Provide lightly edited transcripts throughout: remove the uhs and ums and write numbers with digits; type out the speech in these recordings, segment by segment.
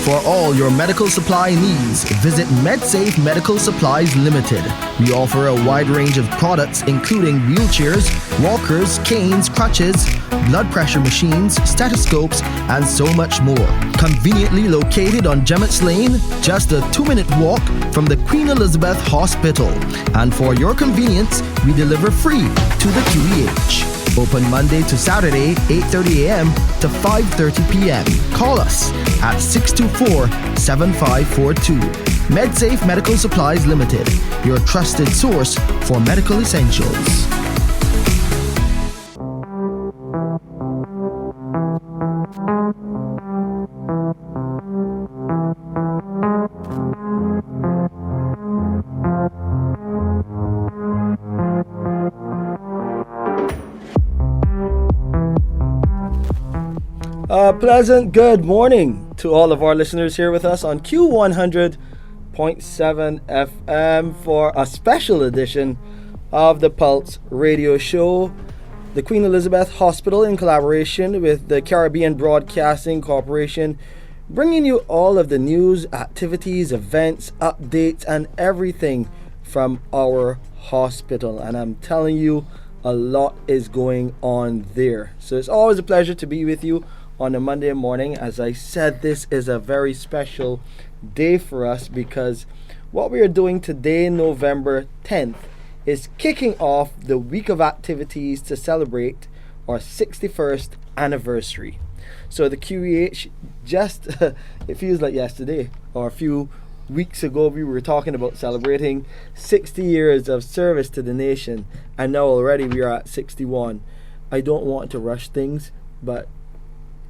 For all your medical supply needs, visit MedSafe Medical Supplies Limited. We offer a wide range of products including wheelchairs, walkers, canes, crutches, blood pressure machines, stethoscopes, and so much more. Conveniently located on Gemmett's Lane, just a 2-minute walk from the Queen Elizabeth Hospital. And for your convenience, we deliver free to the QEH. Open Monday to Saturday, 8:30 a.m. to 5:30 p.m. Call us at 624-7542. MedSafe Medical Supplies Limited, your trusted source for medical essentials. Pleasant good morning to all of our listeners here with us on Q100.7 FM for a special edition of the Pulse Radio Show. The Queen Elizabeth Hospital, in collaboration with the Caribbean Broadcasting Corporation, bringing you all of the news, activities, events, updates, and everything from our hospital. And I'm telling you, a lot is going on there. So it's always a pleasure to be with you on a Monday morning. As I said, this is a very special day for us because what we are doing today, November 10th, is kicking off the week of activities to celebrate our 61st anniversary. So the QEH just, it feels like yesterday or a few weeks ago, we were talking about celebrating 60 years of service to the nation, and now already we are at 61. I don't want to rush things, but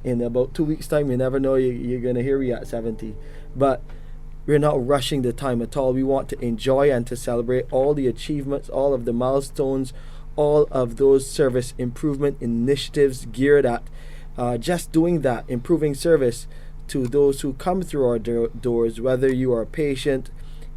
in about 2 weeks' time, you never know, you're going to hear we at 70. But we're not rushing the time at all. We want to enjoy and to celebrate all the achievements, all of the milestones, all of those service improvement initiatives geared at just doing that, improving service to those who come through our doors, whether you are a patient,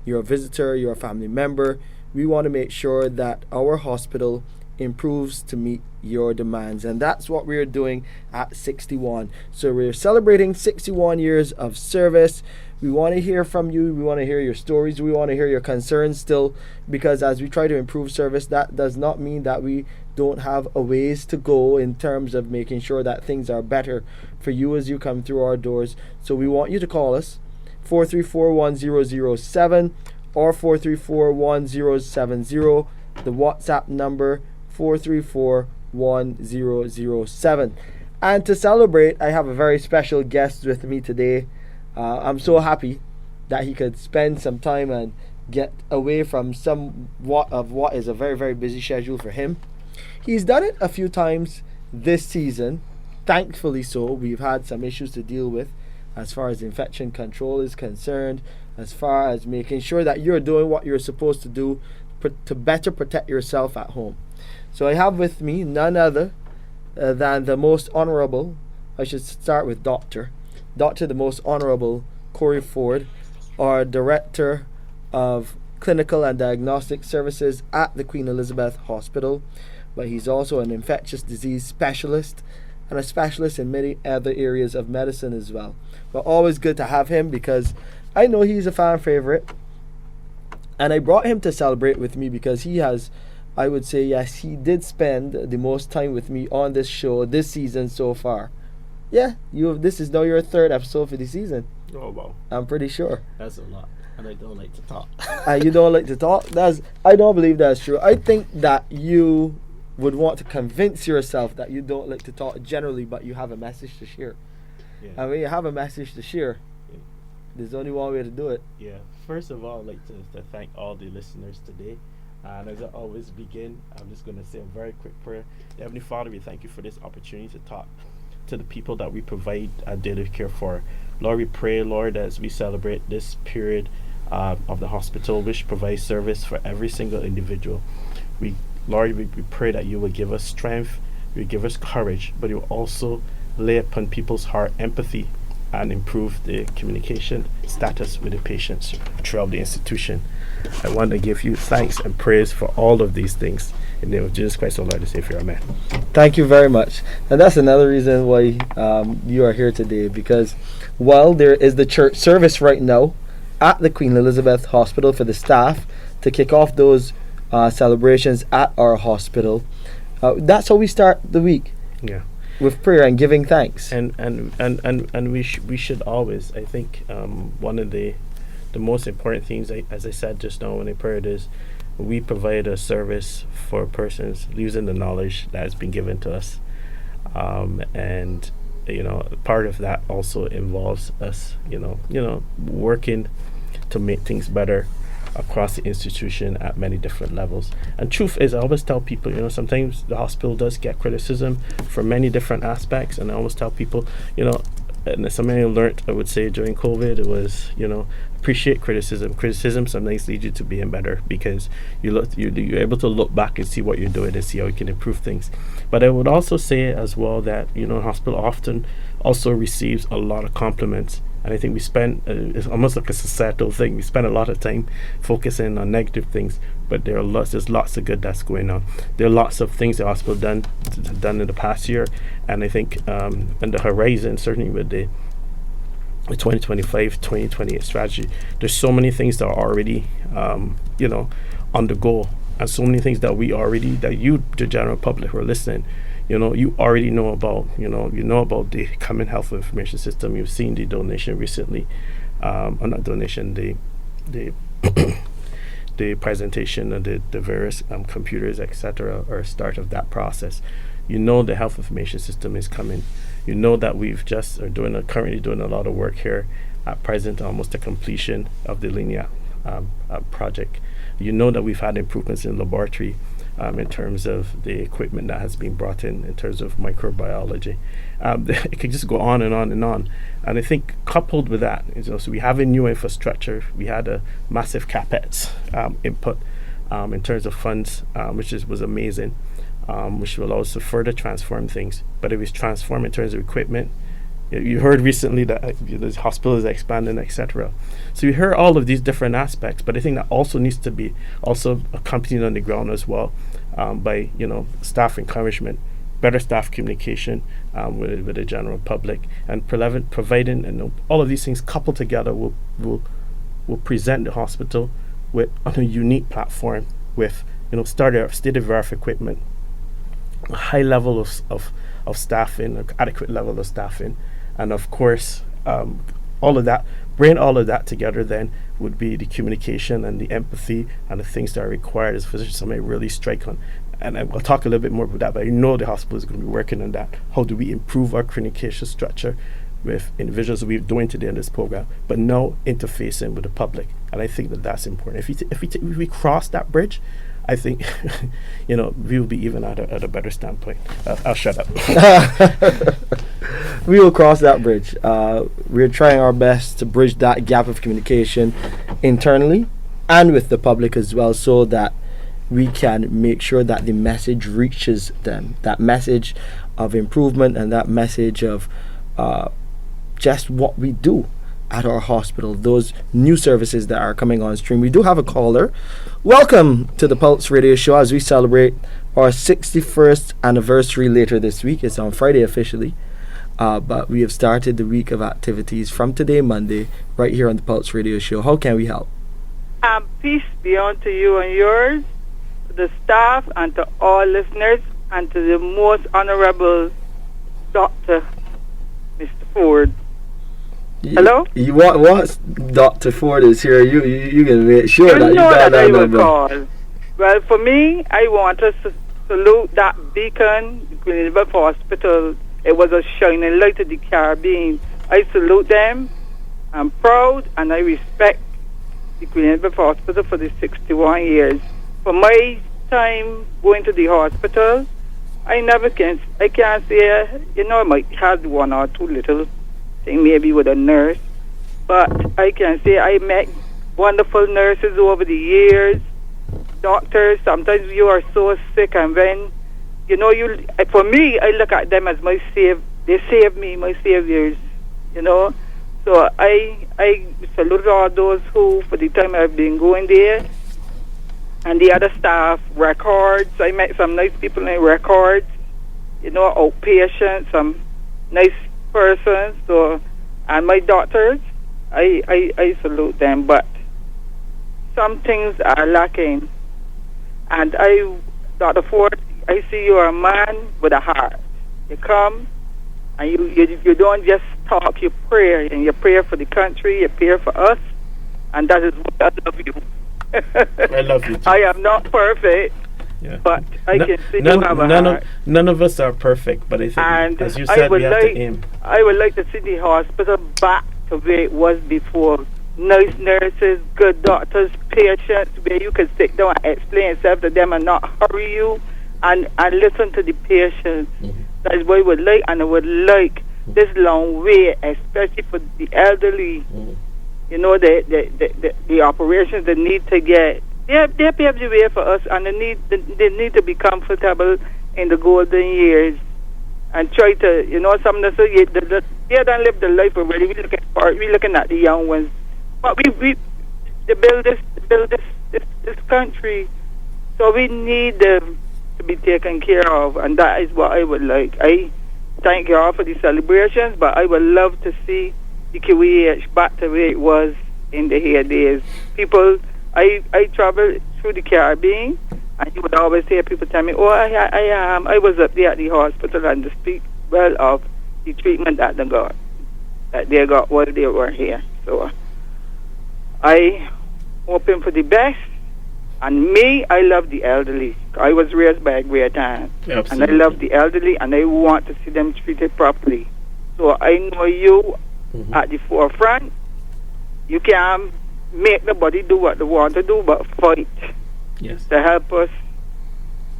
you're a visitor, you're a family member. We want to make sure that our hospital improves to meet your demands, and that's what we're doing at 61. So we're celebrating 61 years of service. We want to hear from you. We want to hear your stories. We want to hear your concerns still, because as we try to improve service, that does not mean that we don't have a ways to go in terms of making sure that things are better for you as you come through our doors. So we want you to call us 434-1007 or 434-1070. The WhatsApp number 434-1007. And to celebrate, I have a very special guest with me today. I'm so happy that he could spend some time and get away from somewhat of what is a very, very busy schedule for him. He's done it a few times this season. Thankfully so. We've had some issues to deal with as far as infection control is concerned, as far as making sure that you're doing what you're supposed to do to better protect yourself at home. So I have with me none other than the most honorable, I should start with Dr. the most honorable Corey Forde, our Director of Clinical and Diagnostic Services at the Queen Elizabeth Hospital. But he's also an infectious disease specialist and a specialist in many other areas of medicine as well. But always good to have him because I know he's a fan favorite. And I brought him to celebrate with me because he has, I would say, yes, he did spend the most time with me on this show this season so far. Yeah, this is now your third episode for the season. Oh, wow. I'm pretty sure. That's a lot. And I don't like to talk. You don't like to talk? I don't believe that's true. I think that you would want to convince yourself that you don't like to talk generally, but you have a message to share. Yeah. And when you have a message to share, Yeah. there's only one way to do it. Yeah. First of all, I'd like to thank all the listeners today. And as I always begin, I'm just going to say a very quick prayer. Heavenly Father, we thank you for this opportunity to talk to the people that we provide daily care for. Lord, we pray, Lord, as we celebrate this period of the hospital, which provides service for every single individual. Lord, we pray that you will give us strength, you will give us courage, but you will also lay upon people's heart empathy and improve the communication status with the patients throughout the institution. I want to give you thanks and praise for all of these things. In the name of Jesus Christ, our Lord and Savior, amen. Thank you very much. And that's another reason why you are here today, because while there is the church service right now at the Queen Elizabeth Hospital for the staff to kick off those celebrations at our hospital, that's how we start the week. Yeah. With prayer and giving thanks. And we should always, I think, one of the most important things, as I said just now when I prayed, is we provide a service for persons using the knowledge that has been given to us, and part of that also involves us working to make things better across the institution at many different levels. And truth is, I always tell people, sometimes the hospital does get criticism for many different aspects, and I always tell people, and something I learned, I would say, during COVID, it was, appreciate criticism. Criticism sometimes leads you to being better, because you're able to look back and see what you're doing and see how you can improve things. But I would also say as well that, hospital often also receives a lot of compliments. And I think we spend, it's almost like a societal thing, we spend a lot of time focusing on negative things, but there's lots of good that's going on. There are lots of things the hospital done in the past year, and I think on the horizon, certainly with the 2025-2028 strategy, there's so many things that are already on the go, and so many things that you, the general public who are listening, you already know about. You know about the Common Health Information System. You've seen the donation recently, or not donation, the the presentation of the various computers, etc., or start of that process. The Health Information System is coming. That we've currently doing a lot of work here at present, almost the completion of the linear project. That we've had improvements in laboratory in terms of the equipment that has been brought in terms of microbiology. It could just go on and on and on. And I think coupled with that, so we have a new infrastructure. We had a massive CapEx input in terms of funds, which was amazing, which will allow us to further transform things. But it was transformed in terms of equipment. You heard recently that the hospital is expanding, etc. So you heard all of these different aspects, but I think that also needs to be also accompanied on the ground as well by staff encouragement, better staff communication with the general public, and providing, and all of these things coupled together will present the hospital on a unique platform with state-of-the-art equipment, a high level of staffing, an adequate level of staffing. And of course, bring all of that together then would be the communication and the empathy and the things that are required as physicians. Somebody really strike on. And we'll talk a little bit more about that, but I know the hospital is going to be working on that. How do we improve our communication structure with individuals we're doing today in this program, but now interfacing with the public? And I think that's important. If we cross that bridge, I think, we will be even at a better standpoint. I'll shut up. We will cross that bridge. We're trying our best to bridge that gap of communication internally and with the public as well, so that we can make sure that the message reaches them. That message of improvement and that message of just what we do at our hospital, those new services that are coming on stream. We do have a caller. Welcome to the Pulse Radio Show as we celebrate our 61st anniversary later this week. It's on Friday officially, but we have started the week of activities from today, Monday, right here on the Pulse Radio Show. How can we help? Peace be unto you and yours, to the staff, and to all listeners, and to the most honorable Dr. Mr. Forde. Hello? Once Dr. Forde is here, you can make sure that you know dial that I will number. call. Well, for me, I want to salute that beacon, the Queen Elizabeth Hospital. It was a shining light to the Caribbean. I salute them. I'm proud and I respect the Queen Elizabeth Hospital for the 61 years. For my time going to the hospital, I can't say, I might have one or two little thing maybe with a nurse, but I can say I met wonderful nurses over the years, doctors. Sometimes you are so sick, and when for me, I look at them as they saved me, my saviors. you know. So I salute all those who, for the time I've been going there, and the other staff, records. I met some nice people in records, you know, outpatients, some nice persons. So, and my doctors, I salute them, but some things are lacking. And Dr. Forde, I see you're a man with a heart. You come and you don't just talk, you pray, and you pray for the country, you pray for us, and that is what I love you. I love you too. I am not perfect, but I can see you have a heart. None of us are perfect, but I think, and as you said, we have to aim. I would like to see the hospital back to where it was before. Nice nurses, good doctors, patients, where you can sit down and explain yourself to them and not hurry you, and listen to the patients. Mm-hmm. That is what I would like, and I would like this long way, especially for the elderly. Mm-hmm. You know, the operations they need to get. They pave the way for us, and they need to be comfortable in the golden years, and try to, you know, some of them say they don't live the life already. We're looking at the young ones, but we build this country, so we need them to be taken care of, and that is what I would like. I thank you all for the celebrations, but I would love to see the QEH back to where it was in the heydays. People, I travel through the Caribbean, and you would always hear people tell me, "Oh, I was up there at the hospital," and to speak well of the treatment that they got while they were here. So I hoping for the best. And me, I love the elderly. I was raised by a great aunt, and I love the elderly, and I want to see them treated properly. So I know you at the forefront. You can't make nobody do what they want to do, but fight to help us,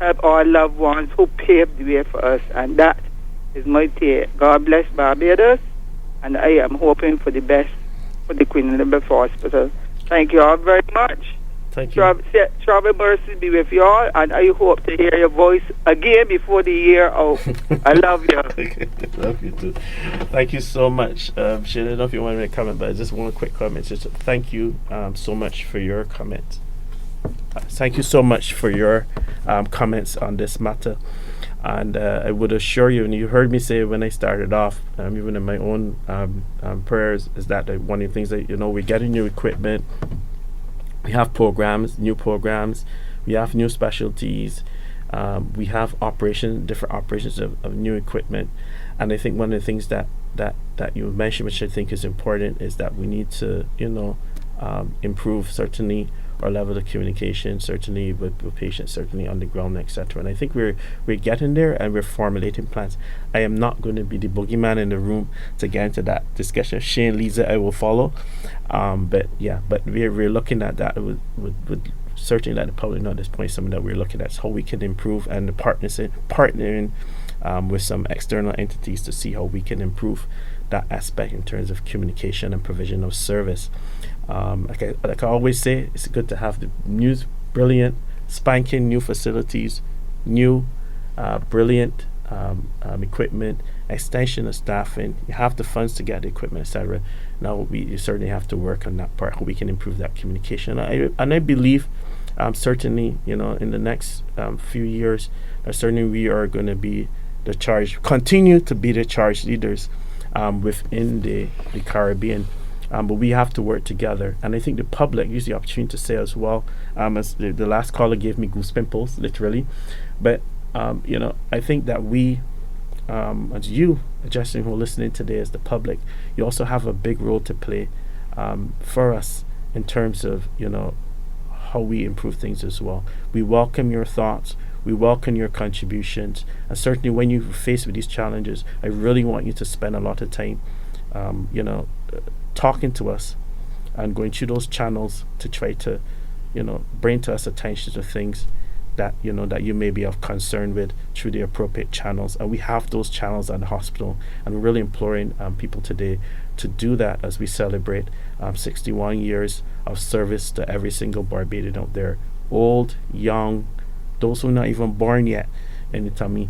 help our loved ones who paved the way for us. And that is my take. God bless Barbados, and I am hoping for the best for the Queen Elizabeth Hospital. Thank you all very much. Thank you. Travel mercy be with you all, and I hope to hear your voice again before the year out. I love you. Love you too. Thank you so much. Shane, I don't know if you want to make a comment, but I just want a quick comment. Just thank you so much for your comment. Thank you so much for your comments on this matter. And I would assure you, and you heard me say when I started off, even in my own prayers, is that one of the things that, you know, we're getting new equipment. We have programs, new programs. We have new specialties. We have different operations of new equipment. And I think one of the things that you mentioned, which I think is important, is that we need to, you know, improve certainly our level of communication, certainly with patients, certainly on the ground, etc. And I think we're getting there, and we're formulating plans. I am not going to be the boogeyman in the room to get into that discussion. Shane leads it, I will follow. But we're looking at that. Would certainly let the public know at this point something that we're looking at is how we can improve, and partnering with some external entities to see how we can improve that aspect in terms of communication and provision of service. Like I always say, it's good to have the brilliant, spanking new facilities, new, brilliant equipment, extension of staffing. You have the funds to get the equipment, etc. Now you certainly have to work on that part, how we can improve that communication. And I believe, certainly, you know, in the next few years, certainly we are going to be continue to be the charge leaders within the Caribbean. But we have to work together, and I think the public use the opportunity to say as well, as the last caller gave me goose pimples, literally. But you know, I think that we, as you, Justin, who are listening today, as the public, you also have a big role to play for us in terms of, you know, how we improve things as well. We welcome your thoughts. We welcome your contributions, and certainly when you're faced with these challenges, I really want you to spend a lot of time, you know, talking to us and going through those channels to try to, you know, bring to us attention to things that, you know, that you may be of concern with through the appropriate channels. And we have those channels at the hospital, and we're really imploring people today to do that as we celebrate 61 years of service to every single Barbadian out there, old, young, those who are not even born yet in the tummy.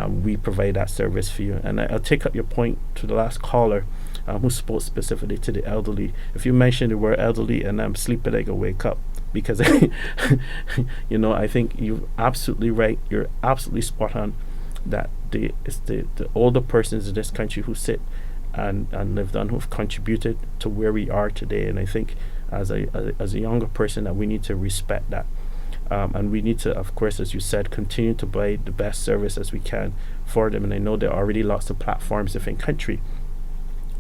We provide that service for you. And I'll take up your point to the last caller who spoke specifically to the elderly. If you mention the word elderly and I'm sleeping, I can wake up, because I think you're absolutely right. You're absolutely spot on that it's the older persons in this country who sit and live on, who've contributed to where we are today. And I think as a younger person that we need to respect that. And we need to, of course, as you said, continue to provide the best service as we can for them. And I know there are already lots of platforms within country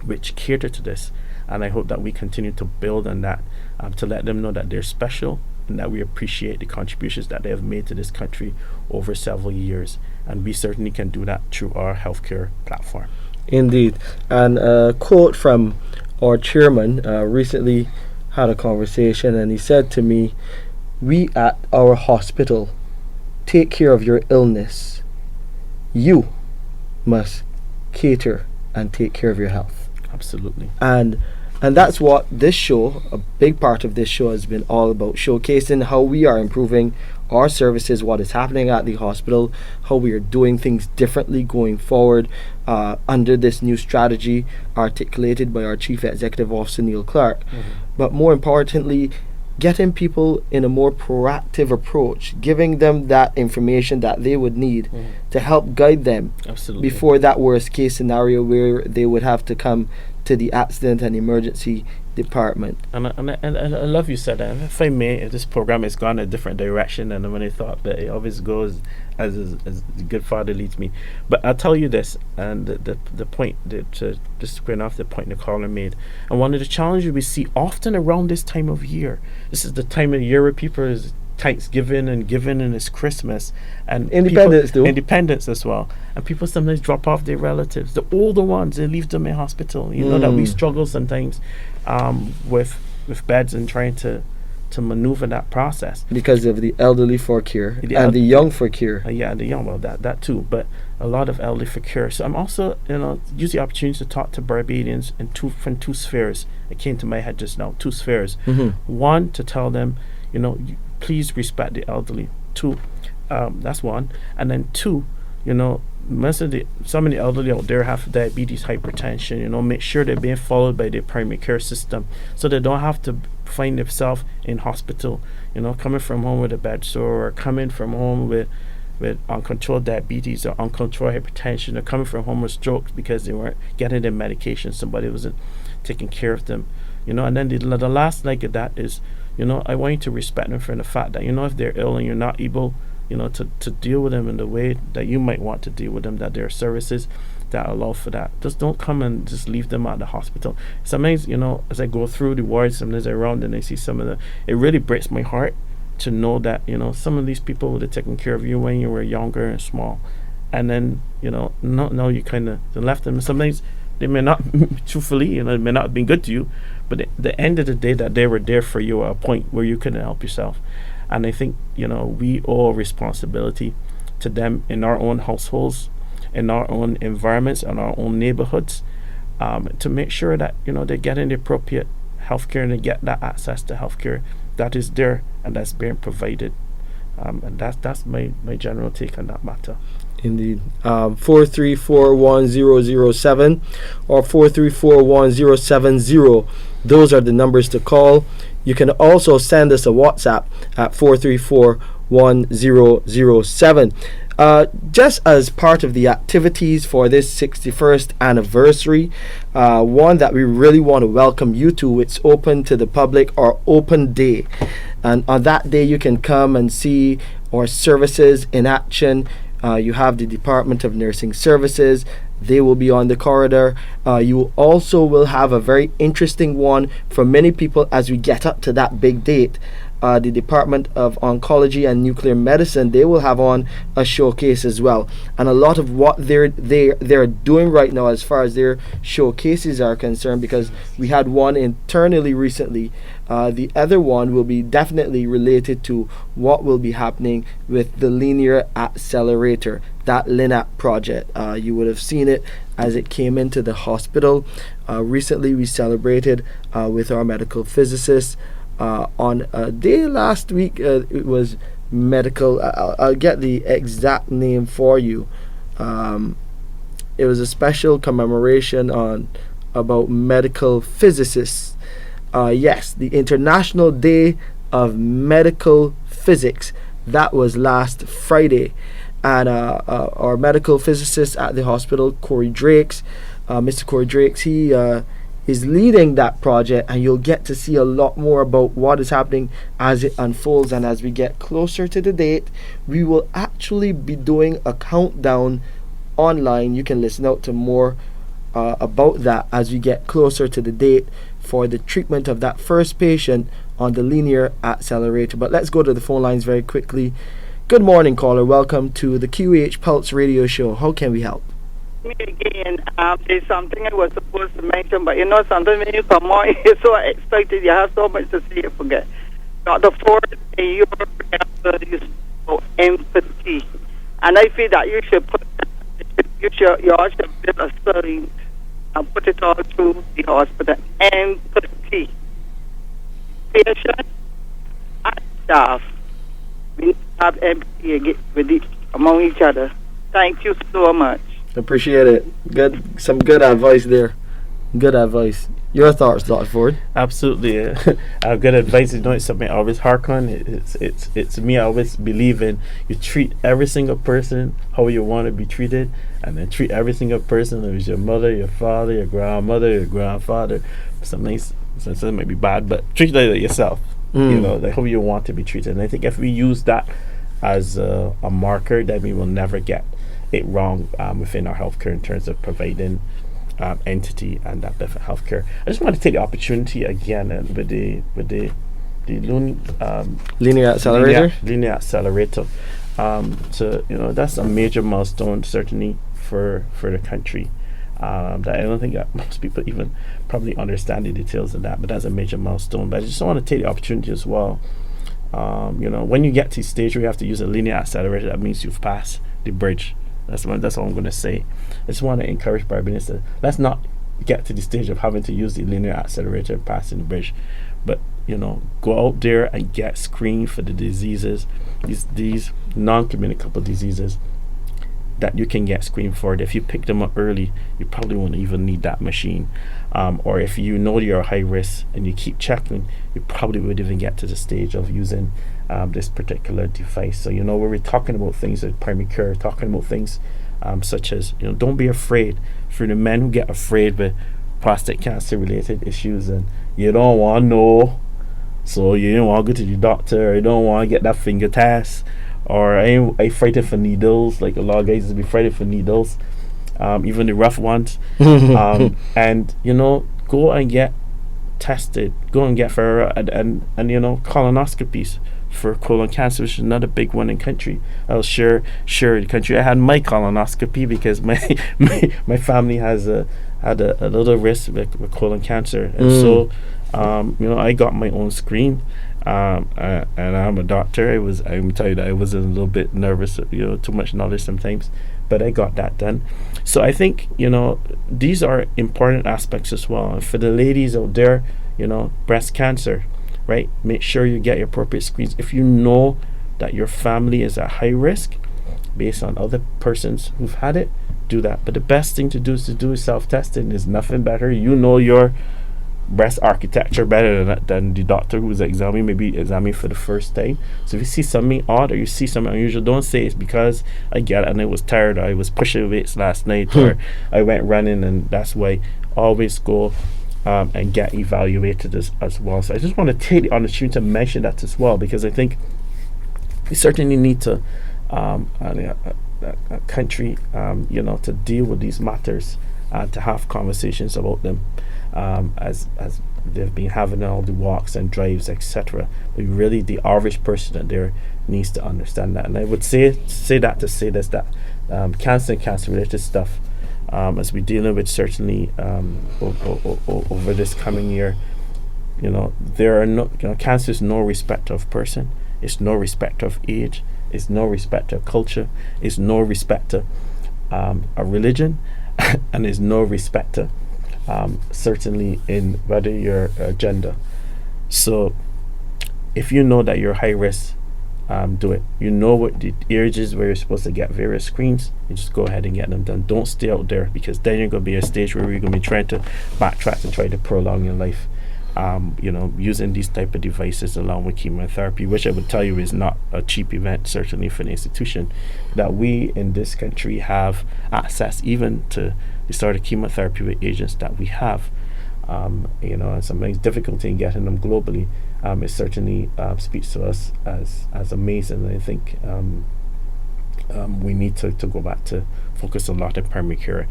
which cater to this. And I hope that we continue to build on that, to let them know that they're special and that we appreciate the contributions that they have made to this country over several years. And we certainly can do that through our healthcare platform. Indeed. And a quote from our chairman recently had a conversation, and he said to me, "We at our hospital take care of your illness. You must cater and take care of your health." Absolutely. And that's what this show, a big part of this show, has been all about, showcasing how we are improving our services, what is happening at the hospital, how we are doing things differently going forward under this new strategy articulated by our Chief Executive Officer, Neil Clark. But more importantly, getting people in a more proactive approach, giving them that information that they would need to help guide them before that worst case scenario where they would have to come to the accident and emergency department. And I love you said that. If I may, this program has gone a different direction than when I thought, but it always goes as the good father leads me. But I'll tell you this, and the point that just going off the point the caller made, and one of the challenges we see often around this time of year. This is the time of year where people is Thanksgiving and giving, and it's Christmas and Independence as well, and people sometimes drop off their relatives, the older ones, they leave them in hospital. You know that we struggle sometimes with beds and trying to maneuver that process because of the elderly for care and the young for care. The young, well, that too, but a lot of elderly for care. So I'm also use the opportunity to talk to Barbadians from two spheres. It came to my head just now. Two spheres. One, to tell them, please respect the elderly. Two, that's one. And then two, some of the elderly out there have diabetes, hypertension. Make sure they're being followed by their primary care system, so they don't have to find themselves in hospital. Coming from home with a bed sore, or coming from home with uncontrolled diabetes or uncontrolled hypertension, or coming from home with strokes because they weren't getting their medication. Somebody wasn't taking care of them. And then the last leg of that is, I want you to respect them for the fact that, if they're ill and you're not able, to deal with them in the way that you might want to deal with them, that there are services that allow for that. Just don't come and just leave them at the hospital. Sometimes, as I go through the wards, sometimes I round and I see some of them, it really breaks my heart to know that, some of these people would have taken care of you when you were younger and small. And then, now you kind of left them. Sometimes they may not, truthfully, it may not have been good to you, but at the end of the day, that they were there for you at a point where you couldn't help yourself. And I think, we owe responsibility to them in our own households, in our own environments, in our own neighborhoods, to make sure that, they're getting the appropriate healthcare and they get that access to healthcare that is there and that's being provided. And that's my general take on that matter. Indeed. 4341007 or 4341070. Those are the numbers to call. You can also send us a WhatsApp at 4341007. Just as part of the activities for this 61st anniversary, one that we really want to welcome you to, it's open to the public, or open day. And on that day, you can come and see our services in action. You have the Department of Nursing Services. They will be on the corridor. You also will have a very interesting one for many people as we get up to that big date. The Department of Oncology and Nuclear Medicine, they will have on a showcase as well. And a lot of what they're doing right now as far as their showcases are concerned, because we had one internally recently, the other one will be definitely related to what will be happening with the Linear Accelerator, that LINAC project. You would have seen it as it came into the hospital. Recently we celebrated with our medical physicists on a day last week. It was medical, I'll get the exact name for you. It was a special commemoration on about medical physicists. Yes, the International Day of Medical Physics. That was last Friday. And our medical physicist at the hospital, Corey Drakes, Mr. Corey Drakes, he is leading that project, and you'll get to see a lot more about what is happening as it unfolds. And as we get closer to the date, we will actually be doing a countdown online. You can listen out to more about that as we get closer to the date for the treatment of that first patient on the linear accelerator. But let's go to the phone lines very quickly. Good morning, caller. Welcome to the QEH Pulse Radio Show. How can we help? Me again. There's something I was supposed to mention, but sometimes when you come on, you're so excited, you have so much to say, you forget. Dr. Forde, your reference is for empathy, and I feel that you should all should build a sign and put it all through the hospital. Empathy, patient and staff. We need to have empathy among each other. Thank you so much. Appreciate it. Some good advice there. Good advice. Your thoughts, Dr. Forde? Absolutely. Good advice. It's something I always hark on. It's me. I always believe in you treat every single person how you want to be treated, and then treat every single person. It was your mother, your father, your grandmother, your grandfather. Something might be bad, but treat it like yourself. Like how you want to be treated. And I think if we use that as a marker, then we will never get it wrong within our healthcare in terms of providing entity and that benefit healthcare. I just want to take the opportunity again with the linear accelerator. That's a major milestone certainly for the country. That I don't think that most people even probably understand the details of that, but that's a major milestone. But I just want to take the opportunity as well. When you get to the stage where you have to use a linear accelerator, that means you've passed the bridge. That's all I'm going to say. I just want to encourage Barbadians to let's not get to the stage of having to use the linear accelerator passing the bridge, but go out there and get screened for the diseases, these non-communicable diseases that you can get screened for. If you pick them up early, you probably won't even need that machine. Or if you know you're high risk and you keep checking, you probably would even get to the stage of using this particular device. So where we're talking about things like primary care, talking about things such as don't be afraid. For the men who get afraid with prostate cancer related issues and you don't want to know, so you don't want to go to the doctor, or you don't want to get that finger test, or I frightened for needles, like a lot of guys be frightened for needles, even the rough ones. And go and get tested, go and get for and colonoscopies for colon cancer, which is another big one in country. I'll share the country. I had my colonoscopy because my family had a little risk with colon cancer, and so I got my own screen. And I'm a doctor. I'm tell you that I was a little bit nervous, too much knowledge sometimes, but I got that done. So I think these are important aspects as well. And for the ladies out there, breast cancer, right? Make sure you get your appropriate screens. If you know that your family is at high risk based on other persons who've had it, do that. But the best thing to do is self-testing. There's nothing better. Your breast architecture better than the doctor who's examining for the first time. So if you see something odd or you see something unusual, don't say it's because I get it and I was tired, or I was pushing weights last night, or I went running and that's why. Always go and get evaluated as well. So I just want to take the opportunity to mention that as well, because I think we certainly need to a country to deal with these matters, to have conversations about them, as they've been having all the walks and drives, etc. But really the average person that there needs to understand that. And I would say that to say this, that cancer and cancer related stuff, as we're dealing with certainly over this coming year, there are no cancer is no respect of person, it's no respect of age, it's no respect of culture, it's no respect of a religion, and there's no respect of certainly in whether you're gender. So if you know that you're high risk, do it. You know what the areas where you're supposed to get various screens, you just go ahead and get them done. Don't stay out there, because then you're going to be at a stage where you're going to be trying to backtrack and try to prolong your life. Using these type of devices along with chemotherapy, which I would tell you is not a cheap event, certainly for the institution, that we in this country have access even to the sort of chemotherapy with agents that we have. And sometimes difficulty in getting them globally, it certainly speaks to us as amazing. And I think we need to go back to focus a lot in primary care,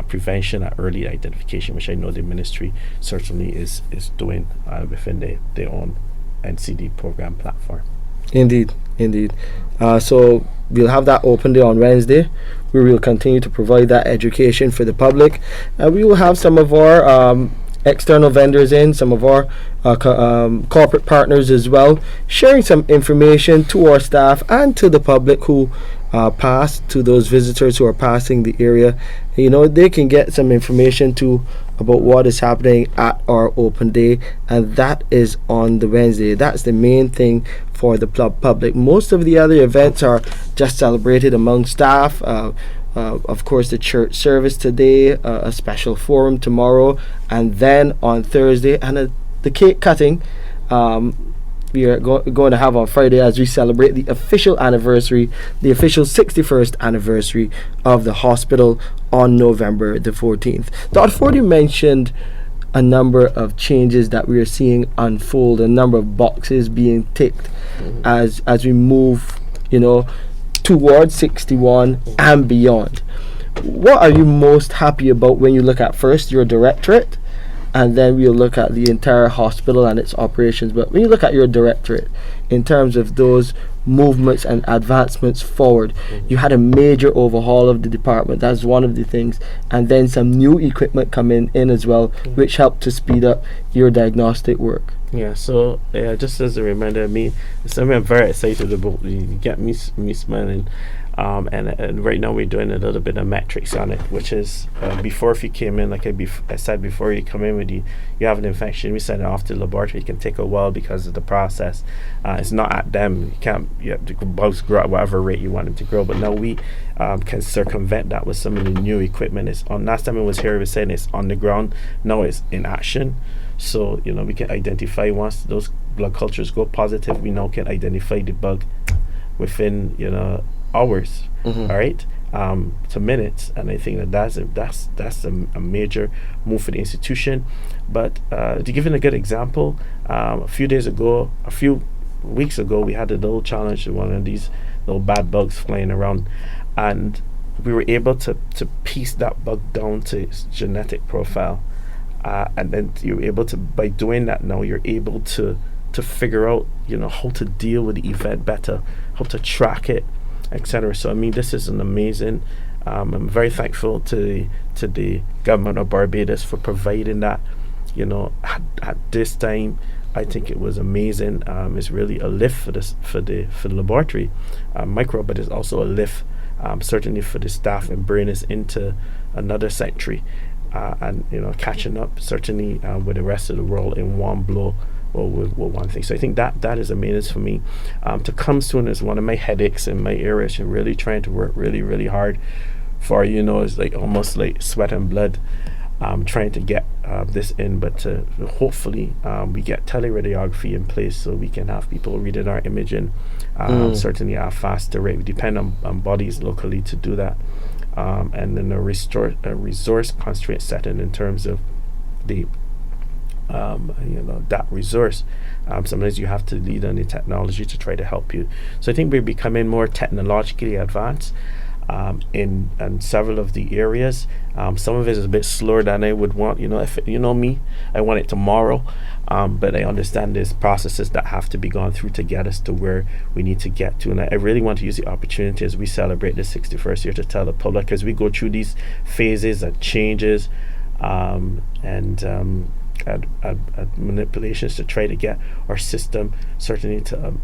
prevention and early identification, which I know the ministry certainly is doing within their own NCD program platform. Indeed. So we'll have that open day on Wednesday. We will continue to provide that education for the public, and we will have some of our external vendors in, some of our corporate partners as well, sharing some information to our staff and to the public who pass, to those visitors who are passing the area. They can get some information about what is happening at our open day, and that is on the Wednesday. That's the main thing for the public. Most of the other events are just celebrated among staff. Of course, the church service today, a special forum tomorrow, and then on Thursday, and the cake cutting we are going to have on Friday as we celebrate the official 61st anniversary of the hospital on November the 14th. Dr. Forde mentioned a number of changes that we are seeing unfold, a number of boxes being ticked as we move, towards 61 and beyond. What are you most happy about when you look at first your directorate, and then we'll look at the entire hospital and its operations? But when you look at your directorate, in terms of those movements and advancements forward, you had a major overhaul of the department. That's one of the things, and then some new equipment coming in as well, which helped to speed up your diagnostic work. Yeah, so just as a reminder, it's something I'm very excited about. You get me smiling. And right now we're doing a little bit of metrics on it, which is before, if you came in, like I said before, you come in with you have an infection, we send it off to the laboratory. It can take a while because of the process. It's not at them. You have the bugs grow at whatever rate you want them to grow. But now we can circumvent that with some of the new equipment. It's on. Last time it was here, we were saying it's on the ground. Now it's in action. So we can identify, once those blood cultures go positive, we now can identify the bug within hours, all right, to minutes. And I think that's a major move for the institution. But to give you a good example, a few weeks ago, we had a little challenge with one of these little bad bugs flying around, and we were able to piece that bug down to its genetic profile, and then you're able to, by doing that now, you're able to figure out how to deal with the event better, how to track it, etc. So this is an amazing. I'm very thankful to the government of Barbados for providing that. At this time, I think it was amazing. It's really a lift for the laboratory micro, but it's also a lift certainly for the staff and bringing us into another century, and catching up certainly with the rest of the world in one blow. With one thing. So I think that is amazing for me. To come soon is one of my headaches in my areas, and really trying to work really, really hard for, it's like almost like sweat and blood, trying to get this in. But hopefully we get teleradiography in place so we can have people reading our imaging, certainly at a faster rate. We depend on bodies locally to do that. And then a resource constraint setting in terms of the that resource. Sometimes you have to lead on the technology to try to help you. So I think we're becoming more technologically advanced in several of the areas. Some of it is a bit slower than I would want. If me, I want it tomorrow. But I understand there's processes that have to be gone through to get us to where we need to get to. And I really want to use the opportunity as we celebrate the 61st year to tell the public, as we go through these phases and changes, and manipulations to try to get our system certainly to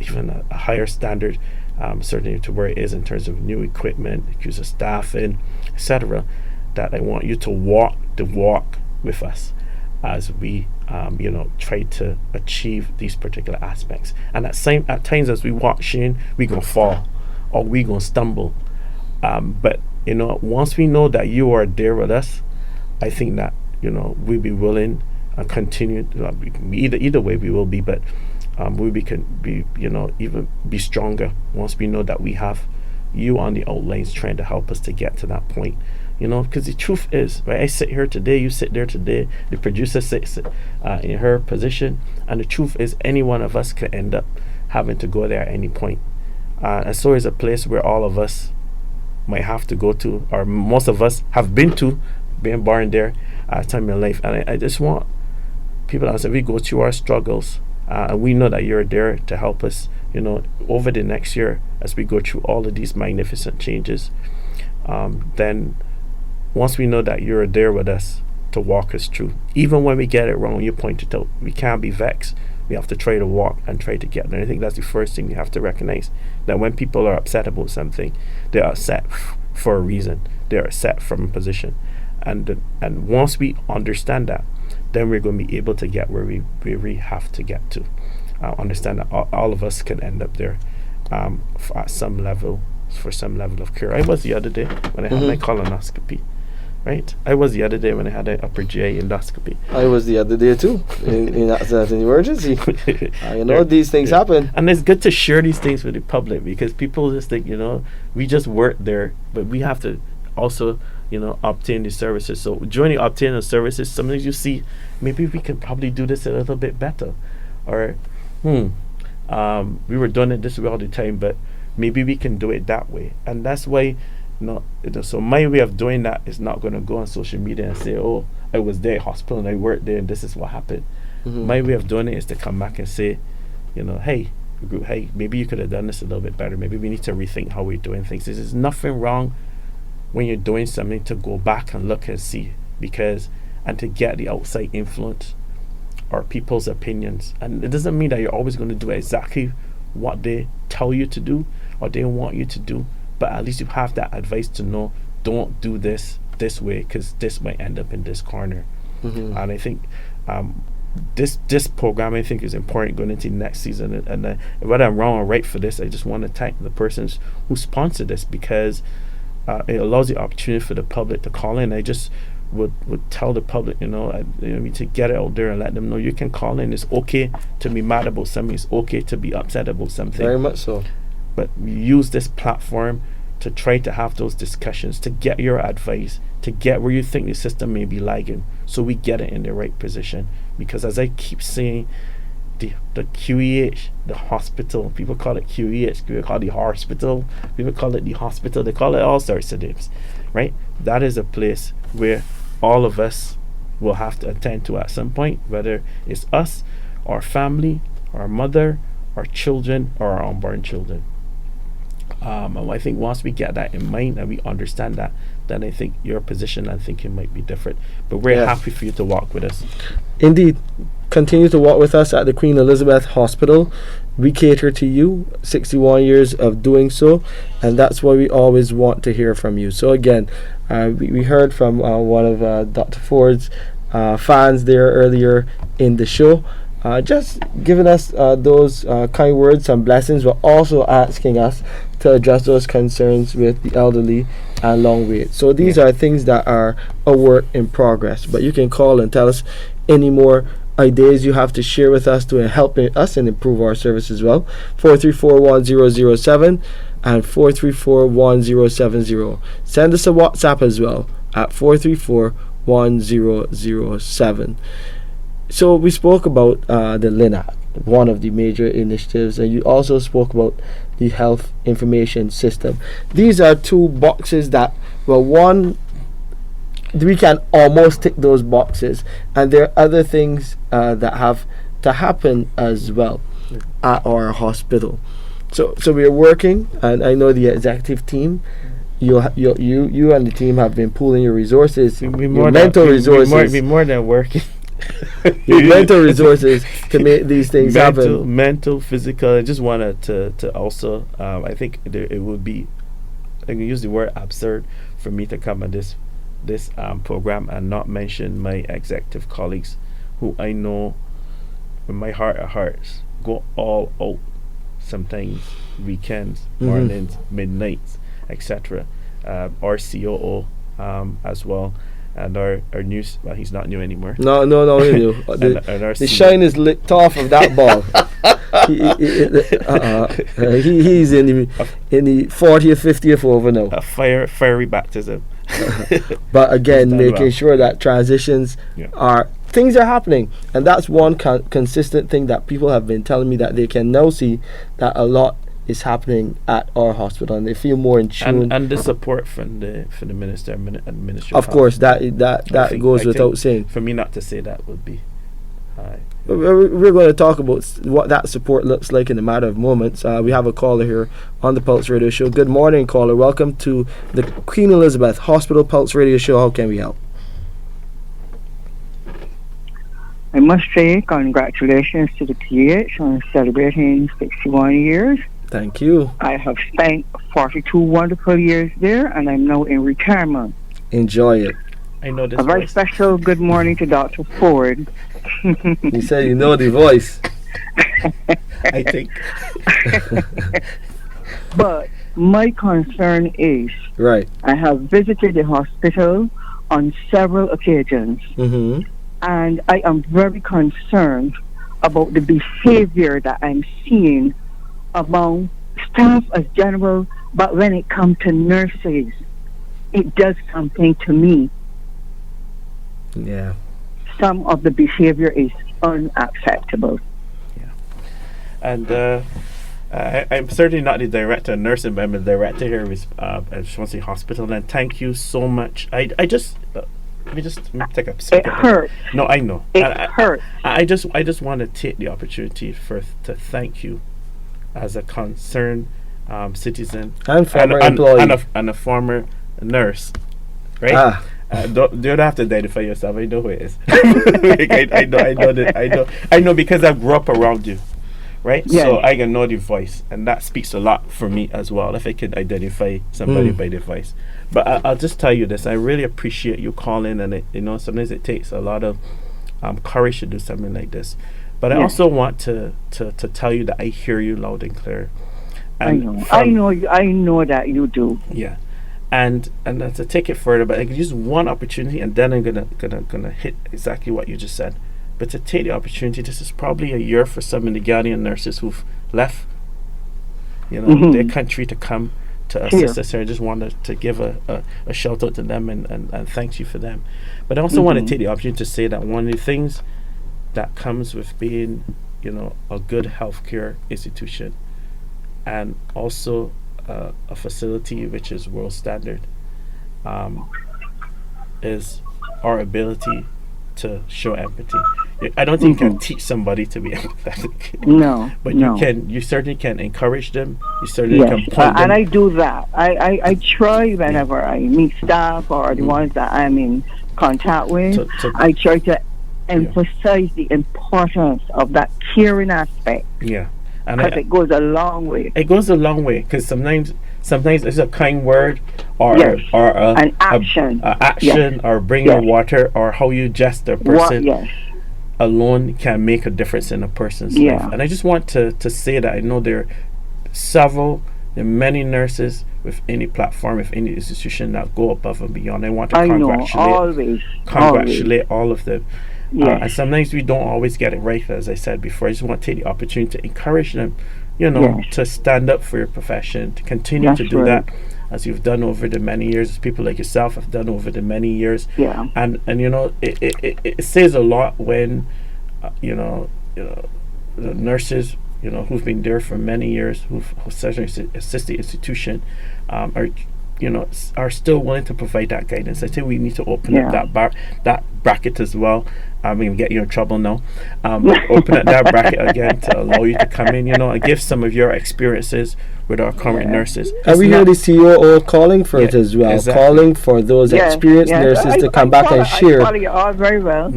even a higher standard, certainly to where it is in terms of new equipment, use of staffing, etc. That I want you to walk the walk with us as we try to achieve these particular aspects. And at times as we walk in, we gonna fall or we gonna stumble. But once we know that you are there with us, I think that we'll be willing and continue. Either way we will be, but we can be even be stronger once we know that we have you on the outlines trying to help us to get to that point. Because the truth is, right, I sit here today, you sit there today, the producer sits in her position, and the truth is any one of us could end up having to go there at any point. And so is a place where all of us might have to go to, or most of us have been to, being born there at a time in life. And I just want people, as we go through our struggles, and we know that you're there to help us, over the next year as we go through all of these magnificent changes, then once we know that you're there with us to walk us through, even when we get it wrong, you pointed out, we can't be vexed. We have to try to walk and try to get there. And I think that's the first thing you have to recognize, that when people are upset about something, they are upset for a reason. They are upset from a position. And once we understand that, then we're going to be able to get where we have to get to. Understand that all of us can end up there at some level, for some level of care. I was the other day when I had my colonoscopy. Right, I was the other day when I had an upper GI endoscopy. I was the other day too, in an emergency. These things happen, and it's good to share these things with the public, because people just think we just work there, but we have to also obtain the services. So during the obtaining of services, sometimes you see maybe we can probably do this a little bit better, or we were doing it this way all the time, but maybe we can do it that way. And that's why so my way of doing that is not going to go on social media and say, oh, I was there at hospital and I worked there and this is what happened. My way of doing it is to come back and say, hey, maybe you could have done this a little bit better. Maybe we need to rethink how we're doing things. There's nothing wrong when you're doing something to go back and look and see, and to get the outside influence or people's opinions. And it doesn't mean that you're always going to do exactly what they tell you to do or they want you to do, but at least you have that advice to know, don't do this way, because this might end up in this corner. And I think this program, I think, is important going into next season. And whether I'm wrong or right for this, I just want to thank the persons who sponsored this, because it allows the opportunity for the public to call in. I just would tell the public, to get it out there and let them know you can call in. It's okay to be mad about something. It's okay to be upset about something. Very much so. But use this platform to try to have those discussions, to get your advice, to get where you think the system may be lagging, so we get it in the right position. Because as I keep saying, the QEH, the hospital, people call it QEH, people call it the hospital, people call it the hospital, they call it all sorts of names, right? That is a place where all of us will have to attend to at some point, whether it's us, our family, our mother, our children, or our unborn children. And I think once we get that in mind and we understand that, then I think your position and thinking might be different. But we're happy for you to walk with us. Indeed. Continue to walk with us at the Queen Elizabeth Hospital. We cater to you, 61 years of doing so, and that's why we always want to hear from you. So again, we heard from one of Dr. Forde's fans there earlier in the show, just giving us those kind words and blessings, but also asking us to address those concerns with the elderly and long wait. So these are things that are a work in progress, but you can call and tell us any more ideas you have to share with us to help us and improve our service as well. 434-1007 and 434-1070. Send us a WhatsApp as well at 434-1007. So we spoke about the LINAC, one of the major initiatives, and you also spoke about the health information system. These are two boxes that, one, we can almost tick those boxes, and there are other things that have to happen as well at our hospital. So we are working, and I know the executive team, you and the team have been pooling your resources, your mental resources. Be more than working. Your mental resources to make these things happen. Mental, physical. I just wanted to also, I think it would be, I can use the word absurd for me to come on this program and not mention my executive colleagues who I know in my heart of hearts go all out sometimes, weekends, mornings, midnights, etc. Our COO as well, and our news. Well, he's not new anymore. No, he knew. The shine is lit off of that ball. He's in the 40th, 50th over now. A fiery baptism. But again, making sure that transitions things are happening, and that's one consistent thing that people have been telling me, that they can now see that a lot is happening at our hospital, and they feel more in tune. And the support from the minister and minister. Of course, that goes without saying. For me not to say that would be. We're going to talk about what that support looks like in a matter of moments. We have a caller here on the Pulse Radio Show. Good morning, caller. Welcome to the Queen Elizabeth Hospital Pulse Radio Show. How can we help? I must say congratulations to the QEH on celebrating 61 years. Thank you. I have spent 42 wonderful years there, and I'm now in retirement. Enjoy it. I know this. A very special good morning to Dr. Forde. You said you know the voice. I think. But my concern is, right, I have visited the hospital on several occasions, and I am very concerned about the behavior that I'm seeing among staff as general, but when it comes to nurses, it does something to me. Yeah. Some of the behavior is unacceptable. Yeah. And I'm certainly not the director of nursing, but I'm the director here at Swansea Hospital, and thank you so much. Let me just take a second. It hurts. No, I know. It hurts. I just want to take the opportunity to thank you as a concerned citizen and former employee and a former nurse, right? Don't have to identify yourself. I know who it is. I know because I grew up around you, right? Yes. So I can know the voice, and that speaks a lot for me as well. If I can identify somebody by the voice, but I'll just tell you this: I really appreciate you calling, and sometimes it takes a lot of courage to do something like this. But I also want to tell you that I hear you loud and clear. And I know that you do. Yeah. And to take it further, but I can use one opportunity, and then I'm gonna hit exactly what you just said. But to take the opportunity, this is probably a year for some of the Ghanaian nurses who've left, their country to come to assist us here. I just wanted to give a shout out to them and thank you for them. But I also want to take the opportunity to say that one of the things that comes with being, a good healthcare institution, and also a facility which is world standard, is our ability to show empathy. I don't think you can teach somebody to be empathetic. No, but you certainly can encourage them. You certainly can point them. And I do that. I try whenever I meet staff or the ones that I'm in contact with. I try to emphasize the importance of that caring aspect. Yeah. Because it goes a long way. It goes a long way, because sometimes it's a kind word or an action, or bringing water, or how you jest a person alone can make a difference in a person's life. And I just want to say that I know there are many nurses with any platform, with any institution that go above and beyond. I want to congratulate all of them. And sometimes we don't always get it right, as I said before. I just want to take the opportunity to encourage them, to stand up for your profession, to continue to do that, as you've done over the many years, as people like yourself have done over the many years. And it says a lot when the nurses who've been there for many years, who've certainly assist the institution, are still willing to provide that guidance. I think we need to open up that bracket as well. I'm going to get you in trouble now. Open up that bracket again to allow you to come in, and give some of your experiences with our current nurses. And we hear the COO calling for it as well, calling for those experienced nurses to come back and share. I follow you all very well.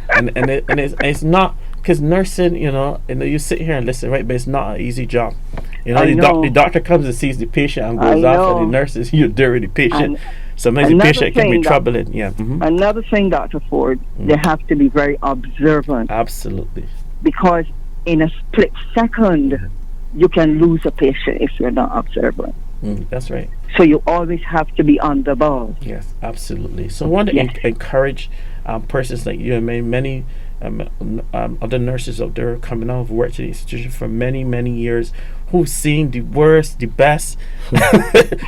and it's not, because nursing, you sit here and listen, right? But it's not an easy job. The doctor comes and sees the patient and goes off, and the nurses, you're there with the patient. Sometimes the patient can be troubling. Yeah. Another thing, Dr. Forde, they have to be very observant. Absolutely. Because in a split second, you can lose a patient if you're not observant. That's right. So you always have to be on the ball. Yes, absolutely. So I want to encourage persons like you and many other nurses out there coming out of work to the institution for many, many years, who've seen the worst, the best.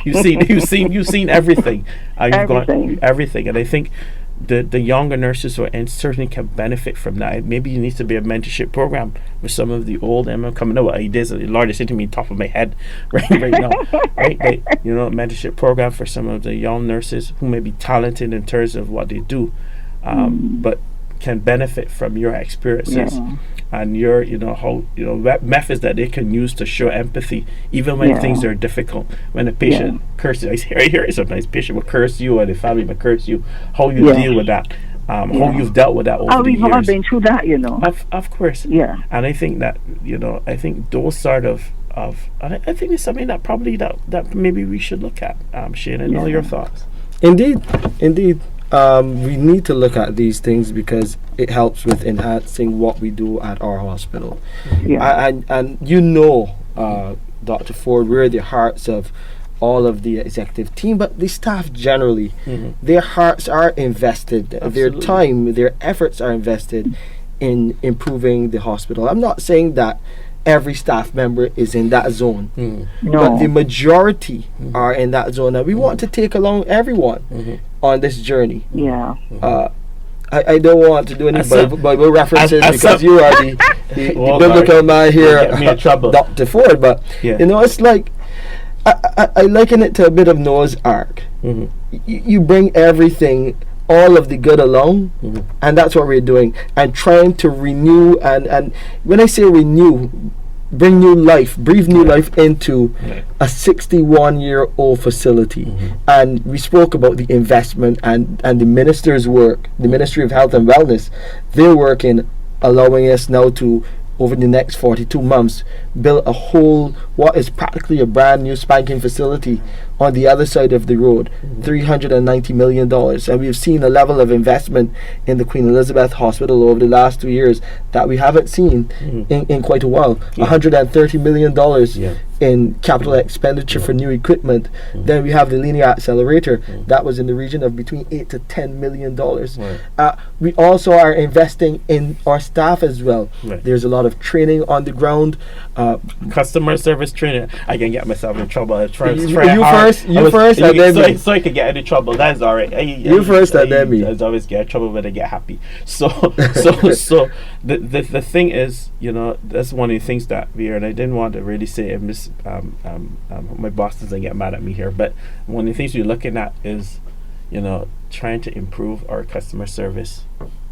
you've seen everything. You've gone everything, and I think the younger nurses and certainly can benefit from that. Maybe you need to be a mentorship program with some of the old coming up with ideas. Lord, it's hitting me top of my head right now. Right, mentorship program for some of the young nurses who may be talented in terms of what they do, but can benefit from your experiences and your methods that they can use to show empathy even when things are difficult. When a patient curses, I hear it sometimes, patient will curse you or the family will curse you, how you deal with that, how you've dealt with that over the years. We've all been through that, Of course. And I think that I think those sort of and I think it's something that probably that maybe we should look at. Shane, and all your thoughts. Indeed. We need to look at these things because it helps with enhancing what we do at our hospital. And Dr. Forde, we're the hearts of all of the executive team, but the staff generally, their hearts are invested, their time, their efforts are invested in improving the hospital. I'm not saying that every staff member is in that zone, but the majority are in that zone, and we want to take along everyone on this journey. I don't want to do any Bible references because you are the biblical man here, get me in trouble. Dr. Forde, but it's like I liken it to a bit of Noah's Ark. You bring everything, all of the good along, and that's what we're doing, and trying to renew, and when I say renew, bring new life, breathe new life into a 61-year-old facility. And we spoke about the investment and the minister's work, the Ministry of Health and Wellness, their work in allowing us now to, over the next 42 months, build a whole, what is practically a brand new spanking facility on the other side of the road, $390 million. And we've seen a level of investment in the Queen Elizabeth Hospital over the last 2 years that we haven't seen in quite a while. $130 million in capital expenditure for new equipment. Then we have the linear accelerator that was in the region of between $8 to $10 million. We also are investing in our staff as well. There's a lot of training on the ground. Customer service training. I can get myself in trouble. You first, and then me. So I can get into trouble. That's all right. You first, and then me. I always get in trouble when I get happy. So the thing is, that's one of the things that we are, and I didn't want to really say it. My boss doesn't get mad at me here, but one of the things we're looking at is, trying to improve our customer service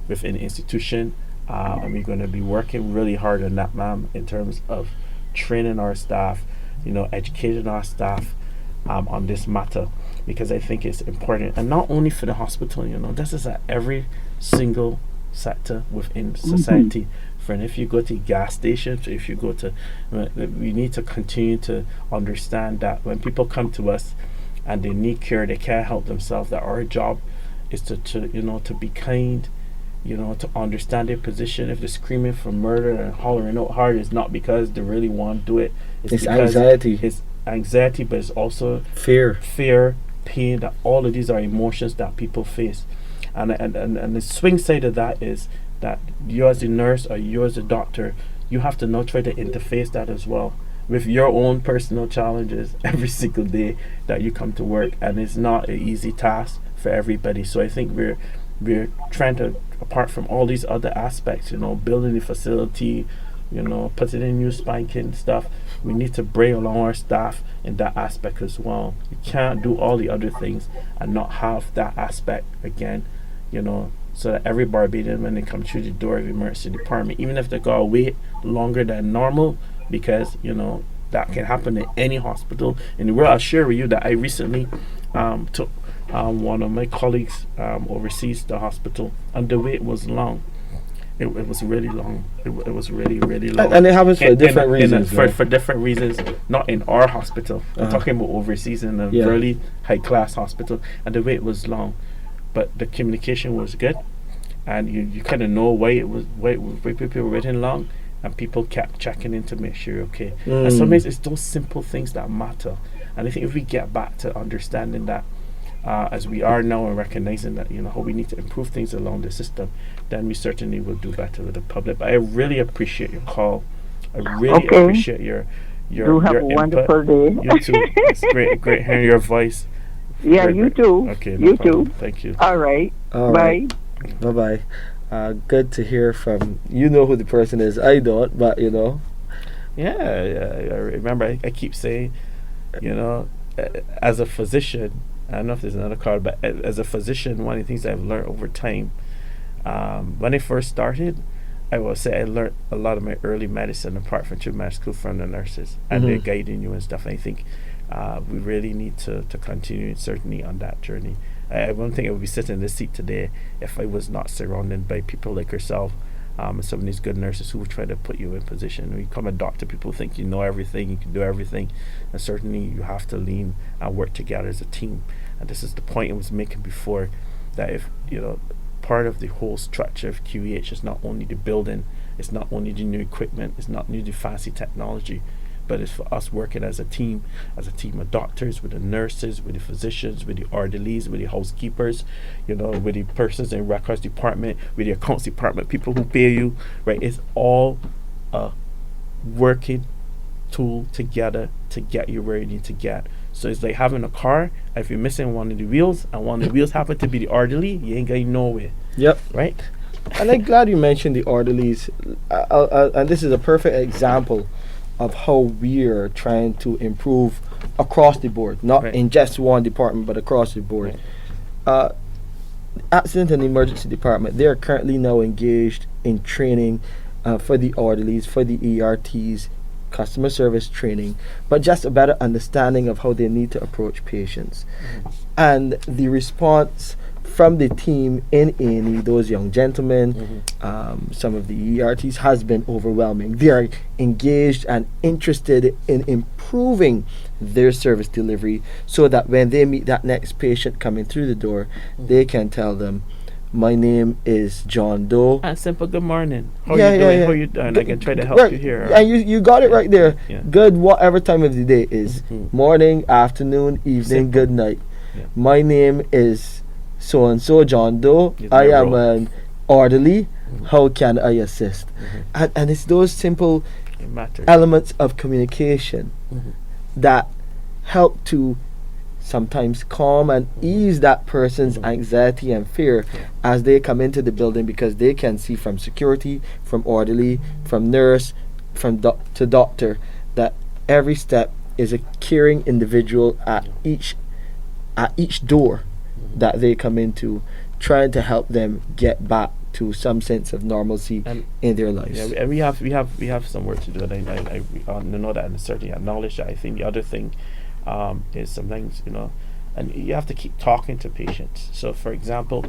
within the institution. And we're going to be working really hard on that, ma'am, in terms of training our staff, educating our staff on this matter, because I think it's important, and not only for the hospital. This is at every single sector within society. And if you go to gas stations, if you go to, we need to continue to understand that when people come to us and they need care, they can't help themselves, that our job is to be kind, to understand their position. If they're screaming for murder and hollering out hard, it's not because they really want to do it. It's anxiety. It's anxiety, but it's also fear, pain. That all of these are emotions that people face, and the swing side of that is that you as a nurse or you as a doctor, you have to now try to interface that as well with your own personal challenges every single day that you come to work, and it's not an easy task for everybody. So I think we're trying to, apart from all these other aspects, building the facility, putting in new spanking stuff, we need to bring along our staff in that aspect as well. You can't do all the other things and not have that aspect again, so that every Barbadian, when they come through the door of the emergency department, even if they gotta wait longer than normal, because that can happen in any hospital in the world. I'll share with you that I recently took one of my colleagues overseas to the hospital, and the wait was long. it was really long. It was really long. And it happens for different reasons. For different reasons, not in our hospital. I'm talking about overseas in a really high class hospital, and the wait was long, but the communication was good, and you kind of know why people were waiting long, and people kept checking in to make sure you're okay. And sometimes it's those simple things that matter. And I think if we get back to understanding that, as we are now, and recognizing that, how we need to improve things along the system, then we certainly will do better with the public. But I really appreciate your call. I really appreciate your you have your a input. wonderful day. You too. It's great hearing your voice. Yeah, you too. Okay, you problem. too. Thank you. All right. Bye. Bye. Good to hear from you. Know who the person is. I don't, but Yeah. I remember. I keep saying, as a physician, I don't know if there's another call, but as a physician, one of the things I've learned over time, when I first started, I will say I learned a lot of my early medicine apart from through med school from the nurses, and they're guiding you and stuff. And I think we really need to continue certainly on that journey. I wouldn't think I would be sitting in this seat today if I was not surrounded by people like yourself, and some of these good nurses who will try to put you in position. When you become a doctor, people think you know everything, you can do everything, and certainly you have to lean and work together as a team. And this is the point I was making before, that if part of the whole structure of QEH is not only the building, it's not only the new equipment, it's not only the fancy technology, but it's for us working as a team of doctors, with the nurses, with the physicians, with the orderlies, with the housekeepers, with the persons in records department, with the accounts department, people who pay you, right? It's all a working tool together to get you where you need to get. So it's like having a car. If you're missing one of the wheels, and one of the wheels happen to be the orderly, you ain't going nowhere. Yep. Right? And I'm glad you mentioned the orderlies. And this is a perfect example of how we're trying to improve across the board, not in just one department, but across the board. Accident and emergency department, they are currently now engaged in training for the orderlies, for the ERTs, customer service training, but just a better understanding of how they need to approach patients. And the response from the team in A&E, those young gentlemen, some of the ERTs, has been overwhelming. They are engaged and interested in improving their service delivery, so that when they meet that next patient coming through the door, they can tell them, my name is John Doe. And simple good morning. How you doing? How you doing? I can try to help you here. And you got it right there. Good, whatever time of the day is. Morning, afternoon, evening, simple. Good night. My name is so-and-so, John Doe. I am an orderly. How can I assist? And it's those simple elements of communication that help to sometimes calm and ease that person's anxiety and fear as they come into the building, because they can see from security, from orderly, from nurse, from to doctor, that every step is a caring individual at each door that they come into, trying to help them get back to some sense of normalcy in their lives. Yeah, and we have some work to do, and I know that, and certainly acknowledge that. I think the other thing is sometimes, and you have to keep talking to patients. So for example,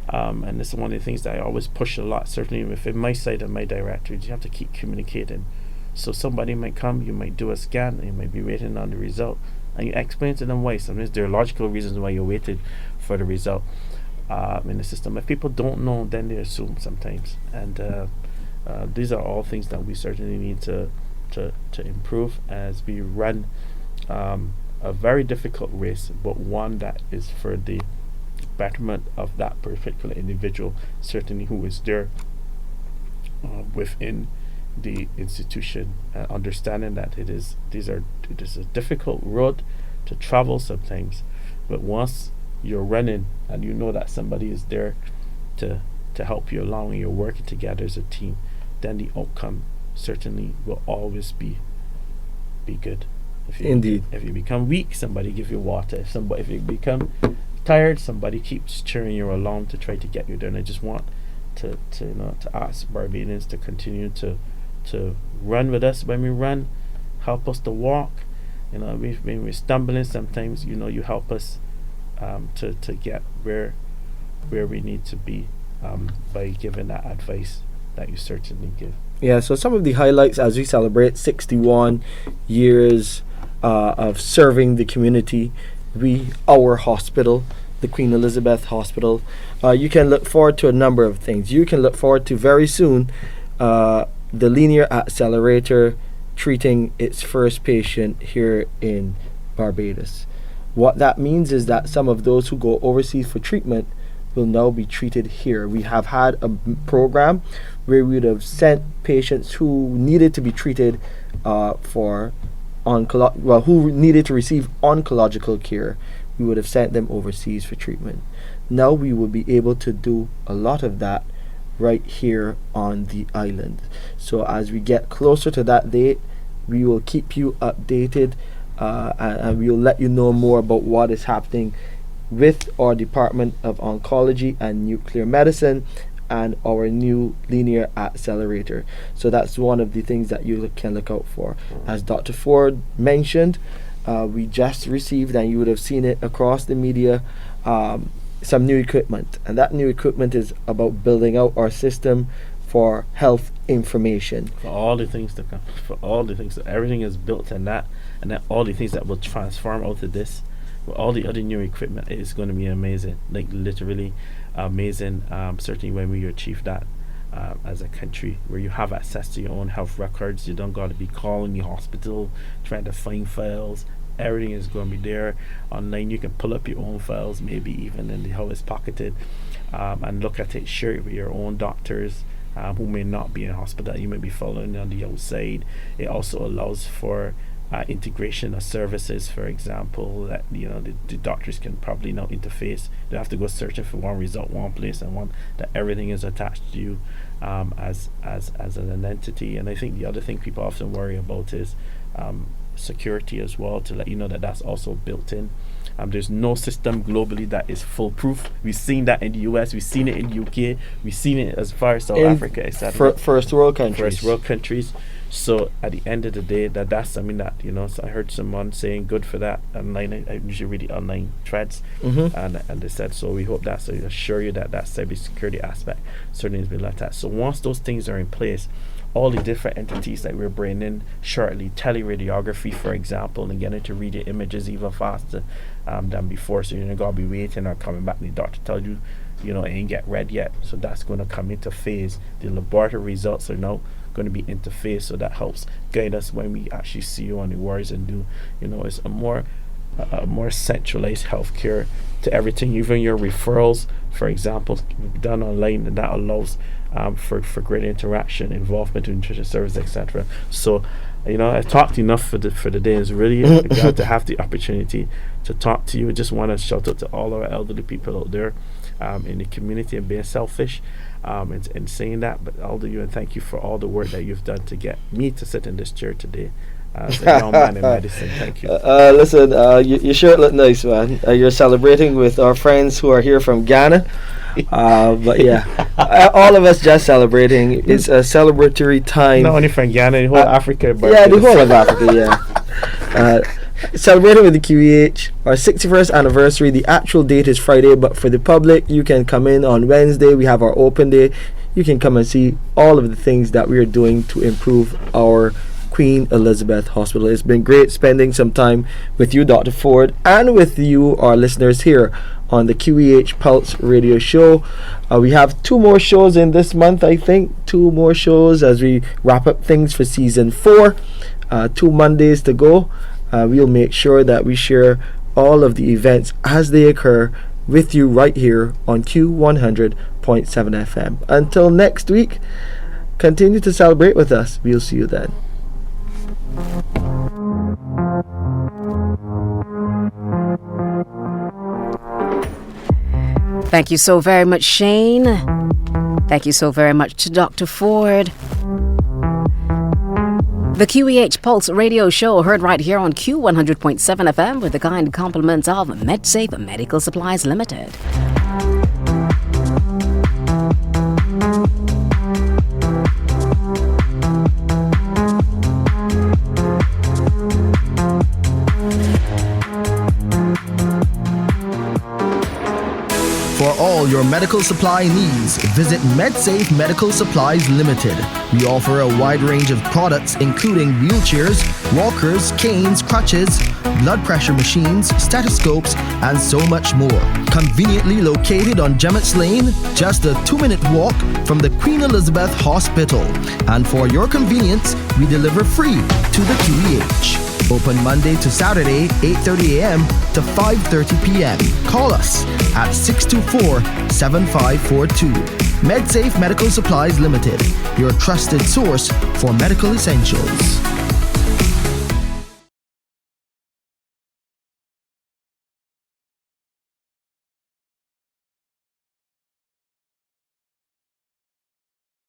and this is one of the things that I always push a lot, certainly within my side of my directories, you have to keep communicating. So somebody might come, you might do a scan, and you might be waiting on the result, and you explain to them why. Sometimes there are logical reasons why you're waiting for the result in the system. If people don't know, then they assume sometimes, and these are all things that we certainly need to improve as we run a very difficult race, but one that is for the betterment of that particular individual, certainly who is there within the institution, understanding that it is a difficult road to travel sometimes, but once you're running and you know that somebody is there to help you along and you're working together as a team, then the outcome certainly will always be good. Indeed. If you become weak, somebody give you water. If you become tired, somebody keeps cheering you along to try to get you there. And I just want to ask Barbadians to continue to run with us when we run, help us to walk. When we're stumbling sometimes, you help us to get where we need to be by giving that advice that you certainly give. Yeah, so some of the highlights as we celebrate 61 years of serving the community, our hospital, the Queen Elizabeth Hospital, you can look forward to a number of things. You can look forward to very soon the linear accelerator treating its first patient here in Barbados. What that means is that some of those who go overseas for treatment will now be treated here. We have had a program where we would have sent patients who needed to be treated who needed to receive oncological care. We would have sent them overseas for treatment. Now we will be able to do a lot of that right here on the island. So as we get closer to that date, we will keep you updated and we will let you know more about what is happening with our Department of Oncology and Nuclear Medicine and our new linear accelerator. So that's one of the things that you can look out for. As Dr. Forde mentioned, we just received, and you would have seen it across the media, some new equipment. And that new equipment is about building out our system for health information. For all the things that come, for all the things that everything is built in that, and then all the things that will transform out of this, with all the other new equipment, it is going to be amazing. Like literally amazing. Certainly when we achieve that as a country, where you have access to your own health records, you don't got to be calling the hospital trying to find files. Everything is going to be there online. You can pull up your own files, maybe even in how it's pocketed, and look at it, share it with your own doctors who may not be in hospital. You may be following on the outside. It also allows for integration of services, for example, that the doctors can probably now interface. They have to go searching for one result one place, and one that everything is attached to you as an entity. And I think the other thing people often worry about is security as well, to let you know that that's also built in. There's no system globally that is foolproof. We've seen that in the US, we've seen it in the UK, we've seen it as far as South Africa, etc. First world countries. So at the end of the day, that's something that, so I heard someone saying good for that online. I usually read the online threads, and they said, so we hope that, so I assure you that cybersecurity aspect certainly has been looked at. So once those things are in place, all the different entities that we're bringing in shortly, teleradiography, for example, and getting to read your images even faster than before. So you're not going to be waiting or coming back and the doctor tell you, it ain't get read yet. So that's going to come into phase. The laboratory results are now going to be into phase, so that helps guide us when we actually see you on the wards and do, it's a more centralized healthcare to everything. Even your referrals, for example, done online, and that allows for greater interaction, involvement in nutrition service, etc. So, I talked enough for the day. It's really glad to have the opportunity to talk to you. I just want to shout out to all our elderly people out there in the community, and being selfish and saying that, but I'll do you, and thank you for all the work that you've done to get me to sit in this chair today. As a young man in medicine, thank you. Listen, your shirt look nice, man. You're celebrating with our friends who are here from Ghana. But yeah, all of us just celebrating. It's a celebratory time. Not only from Ghana, the whole Africa. Yeah, the whole of Africa, yeah. Celebrating with the QEH, our 61st anniversary. The actual date is Friday, but for the public, you can come in on Wednesday. We have our open day. You can come and see all of the things that we are doing to improve our Queen Elizabeth Hospital. It's been great spending some time with you, Dr. Forde, and with you, our listeners, here on the QEH Pulse Radio Show. We have 2 more shows in this month, I think. 2 more shows as we wrap up things for season 4. 2 Mondays to go. We'll make sure that we share all of the events as they occur with you right here on Q100.7 FM. Until next week, continue to celebrate with us. We'll see you then. Thank you so very much, Shane. Thank you so very much to Dr. Forde. The QEH Pulse Radio Show, heard right here on Q100.7 FM with the kind compliments of MedSafe Medical Supplies Limited. For all your medical supply needs, visit MedSafe Medical Supplies Limited. We offer a wide range of products including wheelchairs, walkers, canes, crutches, blood pressure machines, stethoscopes, and so much more. Conveniently located on Gemmett's Lane, just a 2-minute walk from the Queen Elizabeth Hospital. And for your convenience, we deliver free to the QEH. Open Monday to Saturday, 8:30 a.m. to 5:30 p.m. Call us at 624-7542. MedSafe Medical Supplies Limited, your trusted source for medical essentials.